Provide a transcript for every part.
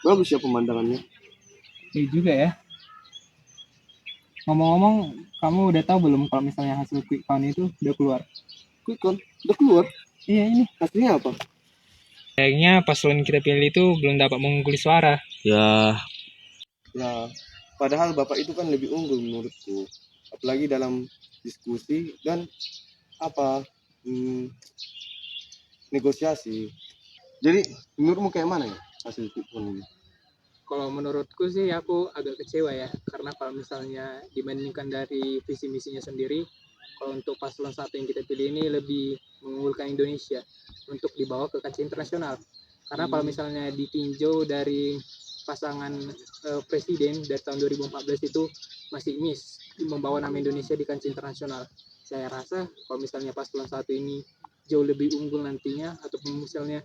Bagus ya pemandangannya. Iya juga ya. Ngomong-ngomong, kamu udah tahu belum kalau misalnya hasil quick count itu udah keluar? Quick count udah keluar. Iya ini. Hasilnya apa? Kayaknya paslon kita pilih itu belum dapat mengungguli suara. Ya, padahal Bapak itu kan lebih unggul menurutku. Apalagi dalam diskusi dan apa negosiasi. Jadi menurutmu kayak mana ya hasil quick count ini? Kalau menurutku sih aku agak kecewa ya, karena kalau misalnya dibandingkan dari visi misinya sendiri, kalau untuk paslon satu yang kita pilih ini lebih mengunggulkan Indonesia untuk dibawa ke kancah internasional. Karena kalau misalnya ditinjau dari pasangan presiden dari tahun 2014 itu masih miss membawa nama Indonesia di kancah internasional. Saya rasa kalau misalnya paslon satu ini jauh lebih unggul nantinya, ataupun misalnya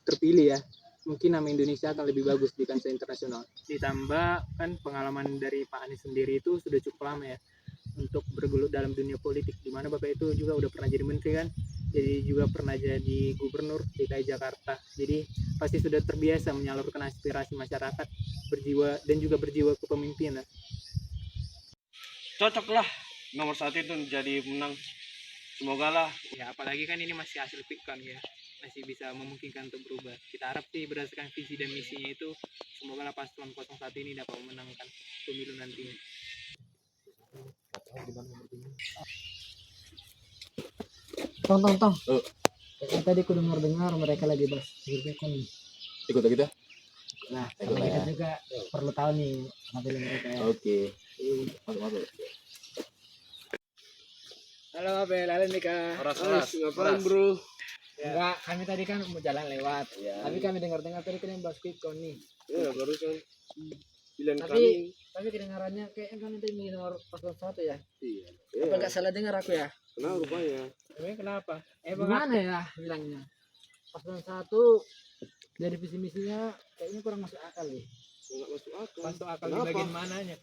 terpilih ya, mungkin nama Indonesia akan lebih bagus di kancah internasional. Ditambah kan pengalaman dari Pak Anies sendiri itu sudah cukup lama ya untuk bergelut dalam dunia politik, di mana Bapak itu juga udah pernah jadi menteri kan, jadi juga pernah jadi gubernur DKI Jakarta, jadi pasti sudah terbiasa menyalurkan aspirasi masyarakat, berjiwa dan juga berjiwa kepemimpinan. Cocok lah nomor 1 itu jadi menang. Semoga lah. Ya apalagi kan ini masih hasil quick count ya, masih bisa memungkinkan untuk berubah. Kita harap sih berdasarkan visi dan misinya itu, semoga lah paslon 01 ini dapat memenangkan pemilu nantinya. Tong. Kayaknya tadi aku dengar mereka lagi bahas Quickcount nih. Ikut kita. Nah, karena kita juga perlu tahu nih hasil mereka ya. Oke. Masuk. Halo Abel, halo Mika. Ngapain bro? Enggak, kami tadi kan mau jalan lewat. Ya. Tapi kami dengar-dengar tadi kalian bahas Quickcount nih. Ya barusan. Pilihan Tapi kedengarannya kayaknya kan itu milih nomor paslon 1 ya. Iya. Apa enggak salah dengar aku ya? Kenapa rupanya? Emang kenapa? Gimana ya bilangnya? Paslon 1 dari visi misinya kayaknya kurang masuk akal nih. Enggak masuk akal. Masuk akal di bagian mananya?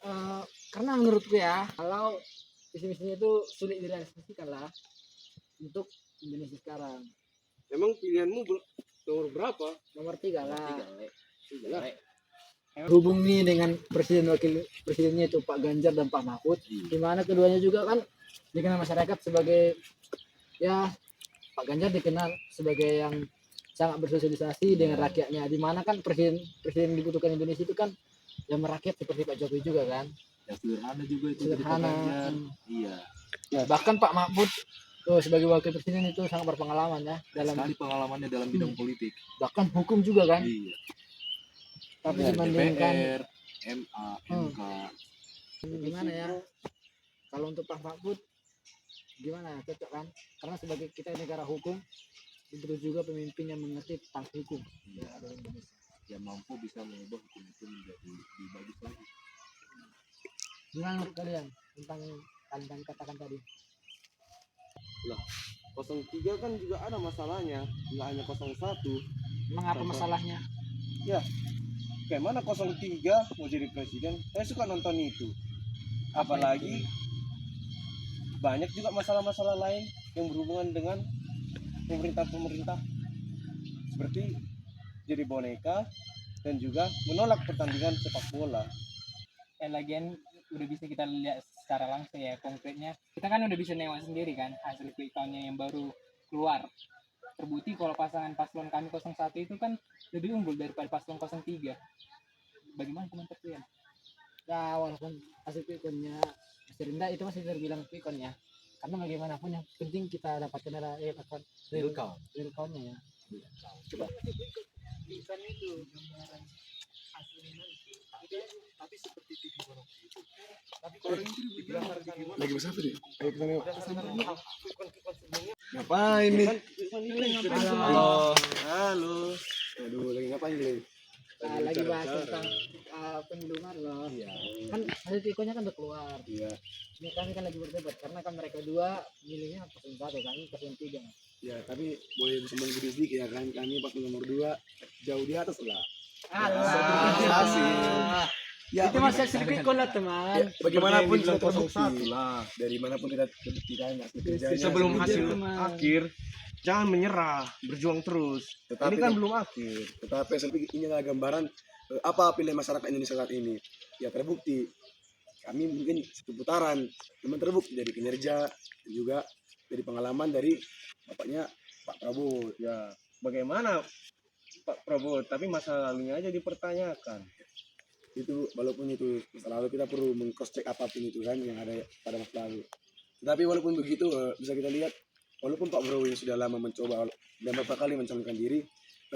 Karena menurutku ya, kalau visi misinya itu sulit direalisasikan lah untuk Indonesia sekarang. Emang pilihanmu nomor berapa? Nomor 3 lah. Tiga. Hubung nih dengan presiden wakil presidennya itu Pak Ganjar dan Pak Mahfud, di mana keduanya juga kan dikenal masyarakat sebagai ya, Pak Ganjar dikenal sebagai yang sangat bersosialisasi dengan rakyatnya, di mana kan presiden dibutuhkan Indonesia itu kan yang merakyat seperti Pak Jokowi juga kan. Ya sederhana juga itu. Sederhana. Iya. Ya, bahkan Pak Mahfud sebagai wakil presiden itu sangat berpengalaman ya dalam pengalamannya dalam bidang politik. Bahkan hukum juga kan. Iya. Tapi dibandingkan DPR, MA, MK. Gimana ya? Kalau untuk Pak Mahfud gimana? Cocok kan? Karena sebagai kita negara hukum, terus juga pemimpin yang mengerti tentang hukum. Ya, ada Indonesia. Yang mampu bisa mengubah hukum itu menjadi lebih bagus lagi. Gimana menurut kalian tentang kalian katakan tadi? Lah, 03 kan juga ada masalahnya, nggak hanya 01. Emang apa masalahnya? Ya, kayak mana 03 mau jadi presiden? Saya suka nonton itu. Apalagi banyak juga masalah-masalah lain yang berhubungan dengan pemerintah seperti jadi boneka dan juga menolak pertandingan sepak bola. Lagian udah bisa kita lihat secara langsung ya, konkretnya kita kan udah bisa nengok sendiri kan hasil quick count-nya yang baru keluar. Terbukti kalau pasangan paslon kami 01 itu kan lebih unggul daripada paslon 03. Bagaimana komentar kalian? Ya, walaupun hasil quick count-nya masih rendah, itu masih terbilang quick count ya. Karena bagaimanapun yang penting kita dapatkan adalah real count-nya ya. Coba. Bukan itu gambaran hasilnya nanti. Tapi seperti TV borong itu. Tapi kalau ini berdasarkan Lagi bahasa apa nih? Ayo kita nengok. ngapain nih? Halo. Aduh, lagi ngapain nih? Lagi bahas tentang pemilu loh. Iya. Kan hasil quick count-nya kan udah keluar. Iya. Ini kami kan lagi berdebat karena kan mereka dua milihnya paslon 1, kami paslon 3. Ya, tapi boleh disembang sedikit ya kan, kami pas nomor 2 jauh di atas lah. Ya, itu masih hasil quick count lah teman. Ya, bagaimanapun kita terbukti lah. Dari manapun kita nggak kerjanya. Sebelum hasil teman. akhir, jangan menyerah, berjuang terus. Tetapi Ini kan belum akhir. Tetapi SMP ini adalah gambaran apa pilihan masyarakat Indonesia saat ini. Ya terbukti kami mungkin satu putaran, teman terbukti dari kinerja dan juga dari pengalaman dari bapaknya Pak Prabowo. Ya, bagaimana Pak Prabowo, tapi masa lalunya aja dipertanyakan. Itu walaupun itu masa lalu, kita perlu meng-cross check apapun itu kan yang ada pada masa lalu. Tetapi walaupun begitu bisa kita lihat, walaupun Pak Prabowo yang sudah lama mencoba dan beberapa kali mencalonkan diri,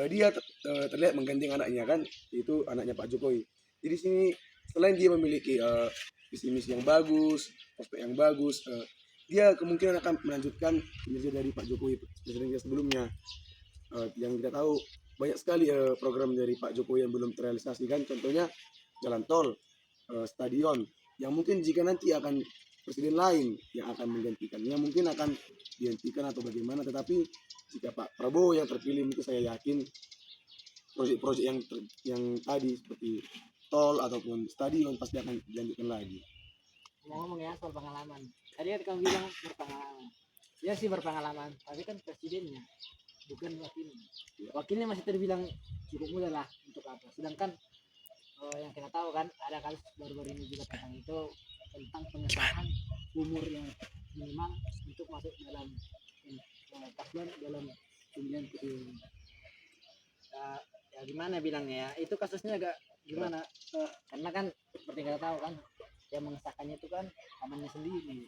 dia terlihat menggandeng anaknya kan, itu anaknya Pak Jokowi. Jadi di sini selain dia memiliki visi misi yang bagus, prospek yang bagus, dia kemungkinan akan melanjutkan kinerja dari Pak Jokowi presiden kita sebelumnya. Yang kita tahu banyak sekali program dari Pak Jokowi yang belum terrealisasi kan, contohnya jalan tol, stadion, yang mungkin jika nanti akan presiden lain yang akan menggantikannya mungkin akan dihentikan atau bagaimana, tetapi jika Pak Prabowo yang terpilih mungkin saya yakin proyek-proyek yang tadi seperti tol ataupun stadion pasti akan dilanjutkan lagi. Ngomong ya soal pengalaman. Tadi kan kamu bilang berpengalaman. Ya sih berpengalaman, tapi kan presidennya bukan wakilnya. Wakilnya masih terbilang cukup muda lah untuk apa. Sedangkan yang kita tahu kan ada kasus baru-baru ini juga tentang itu, tentang pengesahan umur yang minimal untuk masuk dalam paslon dalam pemilihan presiden. Ya gimana bilangnya ya, itu kasusnya agak gimana, karena kan seperti kita tahu kan yang mengesahkannya itu kan pamannya sendiri.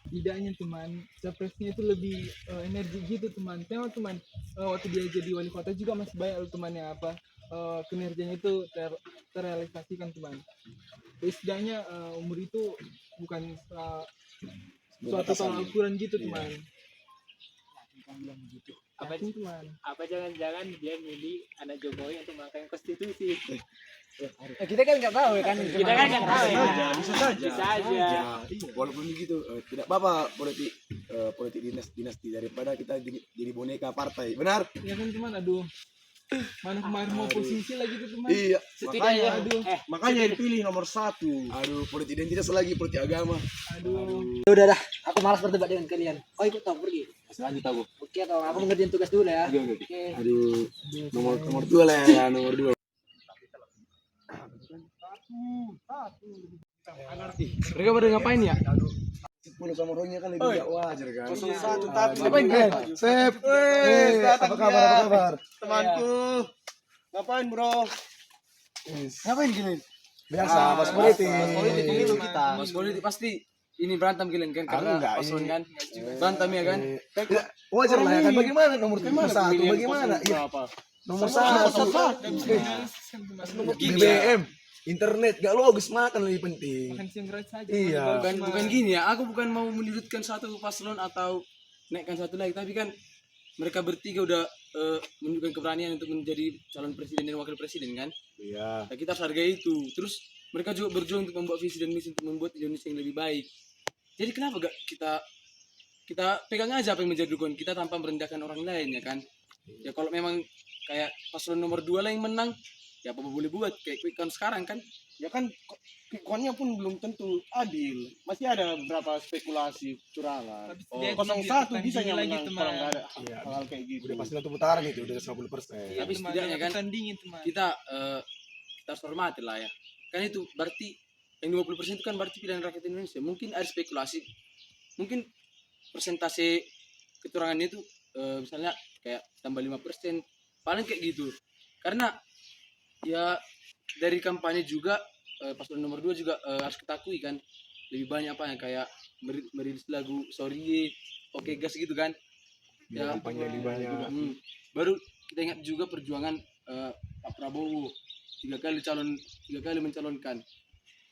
Tidaknya teman, capresnya itu lebih energi gitu teman. Tengok teman, waktu dia jadi wali kota juga masih banyak loh teman yang apa kinerjanya itu terrealisasikan teman. Jadi setidaknya umur itu bukan suatu tolak ukuran gitu teman. Apa sih teman? Apa jangan-jangan dia milih anak Jokowi untuk mengangkat konstitusi? Kita kan nggak tahu ya kan. Kita kan nggak tahu ya. Bisa saja. Bisa aja. Ya, walaupun begitu tidak apa-apa politik dinasti daripada kita jadi boneka partai. Benar? Ya kan teman, aduh. Mana kemarin mau posisi lagi tuh teman. Iya. Setidaknya aduh. Makanya yang dipilih nomor 1. Aduh, politik identitas lagi, politik agama. Aduh. Udah dah, aku malas berdebat dengan kalian. Oh ikut tau pergi. Lanjut aku. Oke atau aku ngerjain tugas dulu ya. Oke. Aduh, nomor 2 lah ya, nomor 2. Mereka pada ngapain ya? 10 sama rohnya kan lebih gak wajar kan. 01 tapi Ngapain kan? Sep. Apa kabar? Temanku. Ngapain, Bro? Ngapain gini? Biasa, pas politik. Itu kita. Mas politik pasti ini berantem kalian kan karena Enggak, paslon ini- kan berantem ya kan. Ya, wajar lah ya kan. Bagaimana nomor 1? Bagaimana? Ya, nomor 1. BBM, internet gak logis, makan lebih penting. Makan siang gratis saja. Iya. Bukan gini ya, aku bukan mau menyudutkan satu paslon atau naikkan satu lagi, tapi kan mereka bertiga udah menunjukkan keberanian untuk menjadi calon presiden dan wakil presiden kan. Iya. Nah, kita harus hargai itu. Terus mereka juga berjuang untuk membuat visi dan misi untuk membuat Indonesia yang lebih baik. Jadi kenapa gak kita pegang aja apa yang menjadi dukungan kita tanpa merendahkan orang lain ya kan. Ya kalau memang kayak paslon nomor 2 lah yang menang, ya apa boleh buat kayak quick count sekarang kan. Ya kan quick-count-nya pun belum tentu adil. Masih ada beberapa spekulasi curangan. Habis Oh, dia 01 ditandingi bisa yang lagi, menang teman. kalau nggak ada Iya. hal kayak gitu. Udah pasti satu putaran itu, udah 50%. Iya, Tapi teman, setidaknya jangan kan tandingin teman. kita harus hormati lah ya. Kan itu berarti yang 20% itu kan berarti pilihan rakyat Indonesia. Mungkin ada spekulasi. Mungkin persentase kecurangannya itu misalnya kayak tambah 5%, paling kayak gitu. Karena ya dari kampanye juga paslon nomor 2 juga harus kita akui kan lebih banyak apa ya kayak merilis lagu Sorry, Oke Gas gitu kan. Ya, kampanye lebih banyak. Baru kita ingat juga perjuangan Pak Prabowo 3 kali mencalonkan.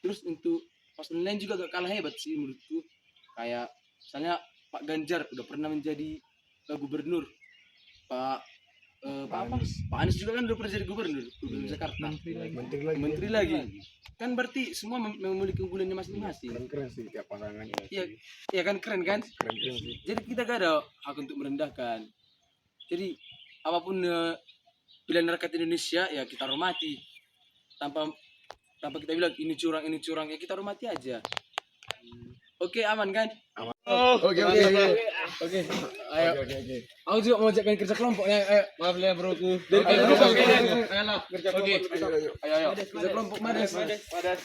Terus untuk paslon lain juga gak kalah hebat sih menurutku. Kayak misalnya Pak Ganjar udah pernah menjadi gubernur. Pak Anies juga kan udah pernah jadi gubernur Jakarta. Menteri lagi. Kan berarti semua memiliki keunggulannya masing-masing. Keren sih tiap pasangannya. Iya kan keren kan? Keren sih. Jadi kita gak ada hak untuk merendahkan. Jadi apapun pilihan rakyat Indonesia ya kita hormati. Tanpa kita bilang ini curang ya kita hormati aja. Oke, aman kan? Oke. Oke, ayo. Aku juga mau ajakkan kerja kelompok ya. Ayo. Maaf ya broku. Dari Ayo, kelompok. ayo, kerja Oke. kelompok. Ayo, kerja kelompok. Madas. Madas.